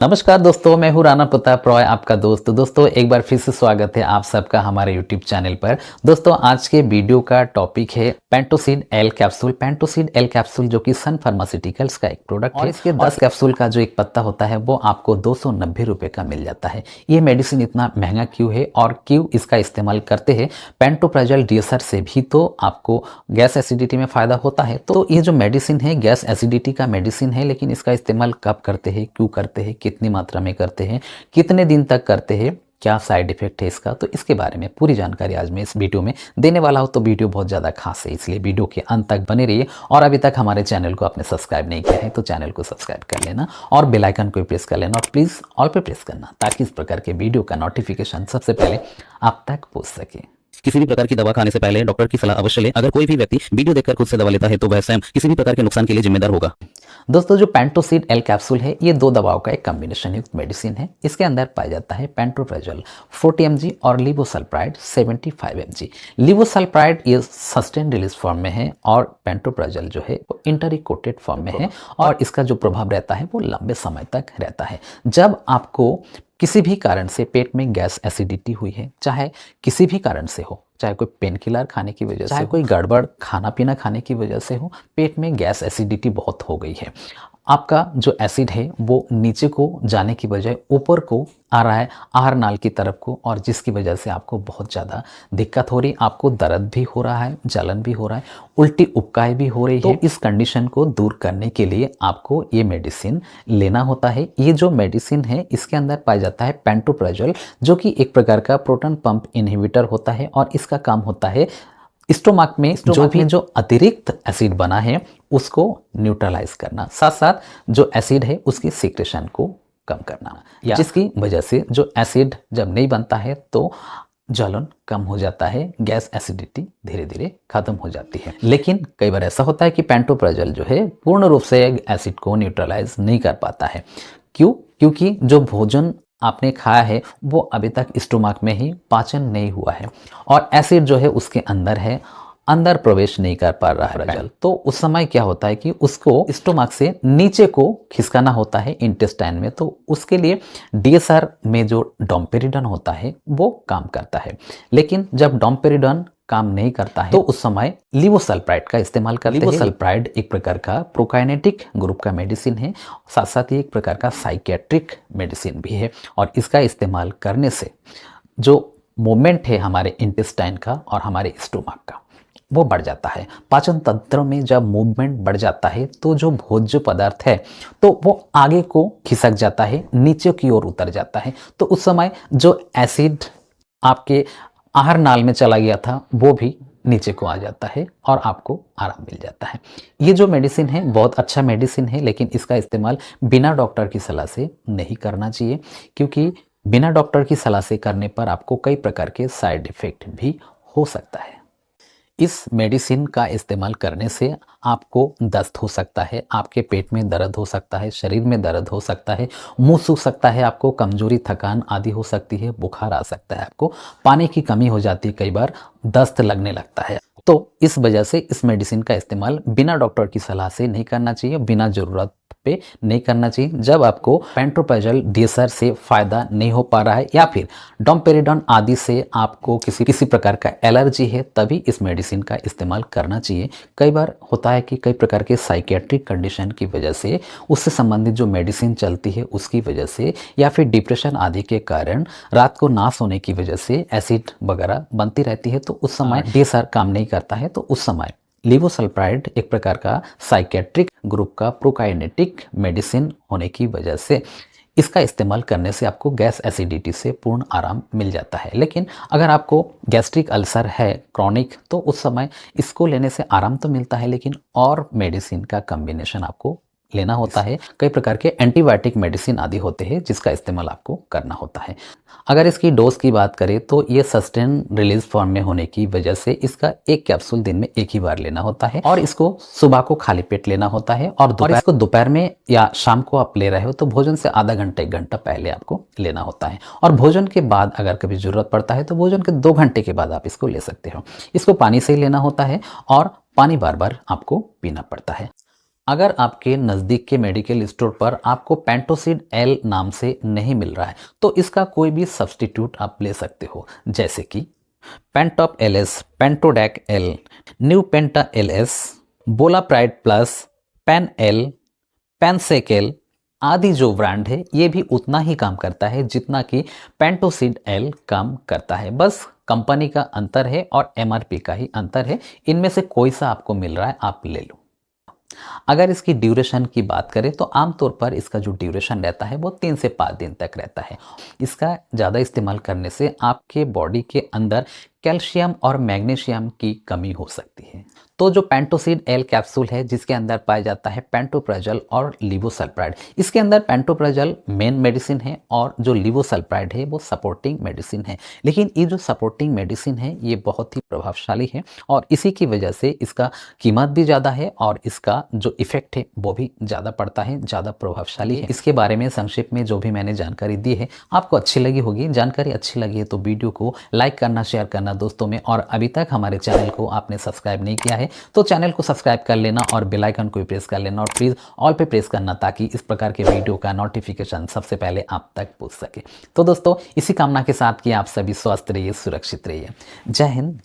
नमस्कार दोस्तों, मैं हूं राणा प्रताप रॉय, आपका दोस्त। दोस्तों एक बार फिर से स्वागत है आप सबका हमारे YouTube चैनल पर। दोस्तों आज के वीडियो का टॉपिक है Pantocid L capsule. Pantocid L capsule जो कि सन फार्मास्यूटिकल्स का एक प्रोडक्ट है। इसके 10 कैप्सूल का जो एक पत्ता होता है वो आपको 290 रुपये का मिल जाता है। ये मेडिसिन इतना महंगा क्यों है और क्यों इसका इस्तेमाल करते हैं? पेंटोप्राजोल डीएसआर से भी तो आपको गैस एसिडिटी में फ़ायदा होता है। तो ये जो मेडिसिन है गैस एसिडिटी का मेडिसिन है, लेकिन इसका इस्तेमाल कब करते हैं, क्यों करते हैं, कितनी मात्रा में करते हैं, कितने दिन तक करते हैं, क्या साइड इफेक्ट है इसका, तो इसके बारे में पूरी जानकारी आज मैं इस वीडियो में देने वाला हूं। तो वीडियो बहुत ज़्यादा खास है, इसलिए वीडियो के अंत तक बने रहिए। और अभी तक हमारे चैनल को आपने सब्सक्राइब नहीं किया है तो चैनल को सब्सक्राइब कर लेना और बेल आइकन को प्रेस कर लेना और प्लीज़ ऑल पे प्रेस करना, ताकि इस प्रकार के वीडियो का नोटिफिकेशन सबसे पहले आप तक पहुँच सके। किसी भी प्रकार की दवा खाने से पहले डॉक्टर की सलाह अवश्य लें। अगर कोई भी व्यक्ति वीडियो देखकर खुद से दवा लेता है तो वह स्वयं किसी भी प्रकार के नुकसान के लिए जिम्मेदार होगा। दोस्तों जो पेंटोसिड एल कैप्सूल है ये दो दवाओं का एक कॉम्बिनेशन युक्त मेडिसिन है। इसके अंदर पाया जाता है पेंटोप्राजोल 40 mg और लिवोसल्प्राइड 75 mg। लिवोसल्प्राइड ये सस्टेन रिलीज फॉर्म में है और पेंटोप्राजोल जो है वो इंटरकोटेड फॉर्म में है और इसका जो प्रभाव रहता है वो लंबे समय तक रहता है। जब आपको किसी भी कारण से पेट में गैस एसिडिटी हुई है, चाहे किसी भी कारण से हो, चाहे कोई पेन किलर खाने की वजह से, चाहे कोई गड़बड़ खाना पीना खाने की वजह से हो, पेट में गैस एसिडिटी बहुत हो गई है, आपका जो एसिड है वो नीचे को जाने की बजाय ऊपर को आ रहा है आहार नाल की तरफ को, और जिसकी वजह से आपको बहुत ज़्यादा दिक्कत हो रही, आपको दर्द भी हो रहा है, जलन भी हो रहा है, उल्टी उपकाय भी हो रही है। तो इस कंडीशन को दूर करने के लिए आपको ये मेडिसिन लेना होता है। ये जो मेडिसिन है इसके अंदर पाया जाता है पेंटोप्राजोल, जो कि एक प्रकार का प्रोटॉन पंप इनहिबिटर होता है और इसका काम होता है स्टोमक में जो अतिरिक्त एसिड बना है उसको न्यूट्रलाइज करना, साथ साथ जो एसिड है उसकी सीक्रेशन को कम करना, या जिसकी वजह से जो एसिड जब नहीं बनता है तो जलन कम हो जाता है, गैस एसिडिटी धीरे धीरे खत्म हो जाती है। लेकिन कई बार ऐसा होता है कि पेंटोप्राजोल जो है पूर्ण रूप से एसिड को न्यूट्रलाइज नहीं कर पाता है। क्यों? क्योंकि जो भोजन आपने खाया है वो अभी तक स्टोमक में ही पाचन नहीं हुआ है और एसिड जो है उसके अंदर है, अंदर प्रवेश नहीं कर पा रहा है। तो उस समय क्या होता है कि उसको स्टोमक से नीचे को खिसकाना होता है इंटेस्टाइन में। तो उसके लिए डीएसआर में जो डोम्पेरिडन होता है वो काम करता है। लेकिन जब डोम्पेरिडन काम नहीं करता है तो उस समय लिवोसल्प्राइड का इस्तेमाल करते हैं। लिवोसल्प्राइड एक प्रकार का प्रोकाइनेटिक ग्रुप का मेडिसिन है, साथ साथ ही एक प्रकार का साइकियाट्रिक मेडिसिन भी है और इसका इस्तेमाल करने से जो मूवमेंट है हमारे इंटेस्टाइन का और हमारे स्टोमक का वो बढ़ जाता है। पाचन तंत्र में जब मूवमेंट बढ़ जाता है तो जो भोज्य पदार्थ है तो वो आगे को खिसक जाता है, नीचे की ओर उतर जाता है। तो उस समय जो एसिड आपके आहार नाल में चला गया था वो भी नीचे को आ जाता है और आपको आराम मिल जाता है। ये जो मेडिसिन है बहुत अच्छा मेडिसिन है, लेकिन इसका इस्तेमाल बिना डॉक्टर की सलाह से नहीं करना चाहिए, क्योंकि बिना डॉक्टर की सलाह से करने पर आपको कई प्रकार के साइड इफ़ेक्ट भी हो सकता है। इस मेडिसिन का इस्तेमाल करने से आपको दस्त हो सकता है, आपके पेट में दर्द हो सकता है, शरीर में दर्द हो सकता है, मुंह सूख सकता है, आपको कमजोरी थकान आदि हो सकती है, बुखार आ सकता है, आपको पानी की कमी हो जाती है, कई बार दस्त लगने लगता है। तो इस वजह से इस मेडिसिन का इस्तेमाल बिना डॉक्टर की सलाह से नहीं करना चाहिए, बिना ज़रूरत पे नहीं करना चाहिए। जब आपको पेंटोप्राजोल डीएसआर से फ़ायदा नहीं हो पा रहा है या फिर डोम्पेरिडन आदि से आपको किसी प्रकार का एलर्जी है, तभी इस मेडिसिन का इस्तेमाल करना चाहिए। कई बार होता है कि कई प्रकार के साइकियाट्रिक कंडीशन की वजह से, उससे संबंधित जो मेडिसिन चलती है उसकी वजह से, या फिर डिप्रेशन आदि के कारण रात को ना सोने की वजह से एसिड वगैरह बनती रहती है, तो उस समय डीएसआर काम नहीं करता है। तो उस समय लिवोसल्प्राइड एक प्रकार का साइकियाट्रिक ग्रुप का प्रोकाइनेटिक मेडिसिन होने की वजह से इसका इस्तेमाल करने से आपको गैस एसिडिटी से पूर्ण आराम मिल जाता है। लेकिन अगर आपको गैस्ट्रिक अल्सर है क्रॉनिक, तो उस समय इसको लेने से आराम तो मिलता है, लेकिन और मेडिसिन का कॉम्बिनेशन आपको लेना होता है। कई प्रकार के एंटीबायोटिक मेडिसिन आदि होते हैं जिसका इस्तेमाल आपको करना होता है। अगर इसकी डोज की बात करें तो ये सस्टेन रिलीज फॉर्म में होने की वजह से इसका एक कैप्सूल दिन में एक ही बार लेना होता है और इसको सुबह को खाली पेट लेना होता है और इसको दोपहर में या शाम को आप ले रहे हो तो भोजन से आधा घंटा 1 घंटा पहले आपको लेना होता है, और भोजन के बाद अगर कभी ज़रूरत पड़ता है तो भोजन के 2 घंटे के बाद आप इसको ले सकते हो। इसको पानी से ही लेना होता है और पानी बार बार आपको पीना पड़ता है। अगर आपके नज़दीक के मेडिकल स्टोर पर आपको पेंटोसिड एल नाम से नहीं मिल रहा है तो इसका कोई भी सब्स्टिट्यूट आप ले सकते हो, जैसे कि Pantop L S, Pantodac L, new Panta L S, बोलाप्राइड प्लस, पेन एल, पेनसेकेल आदि जो ब्रांड है ये भी उतना ही काम करता है जितना कि पेंटोसिड एल काम करता है। बस कंपनी का अंतर है और एमआरपी का ही अंतर है। इनमें से कोई सा आपको मिल रहा है आप ले लो। अगर इसकी ड्यूरेशन की बात करें तो आमतौर पर इसका जो ड्यूरेशन रहता है वो 3 से 5 दिन तक रहता है। इसका ज़्यादा इस्तेमाल करने से आपके बॉडी के अंदर कैल्शियम और मैग्नीशियम की कमी हो सकती है। तो जो पेंटोसिड एल कैप्सूल है जिसके अंदर पाया जाता है पेंटोप्राजोल और लिवोसल्प्राइड, इसके अंदर पेंटोप्राजोल मेन मेडिसिन है और जो लिवोसल्प्राइड है वो सपोर्टिंग मेडिसिन है। लेकिन ये जो सपोर्टिंग मेडिसिन है ये बहुत ही प्रभावशाली है और इसी की वजह से इसका कीमत भी ज़्यादा है और इसका जो इफेक्ट है वो भी ज़्यादा पड़ता है, ज़्यादा प्रभावशाली है। इसके बारे में संक्षिप्त में जो भी मैंने जानकारी दी है आपको अच्छी लगी होगी। जानकारी अच्छी लगी है तो वीडियो को लाइक करना, शेयर करना दोस्तों में, और अभी तक हमारे चैनल को आपने सब्सक्राइब नहीं किया है तो चैनल को सब्सक्राइब कर लेना और बेल आइकन को भी प्रेस कर लेना और प्लीज़ ऑल पे प्रेस करना ताकि इस प्रकार के वीडियो का नोटिफिकेशन सबसे पहले आप तक पहुंच सके। तो दोस्तों इसी कामना के साथ कि आप सभी स्वस्थ रहिए, सुरक्षित रहिए। जय हिंद।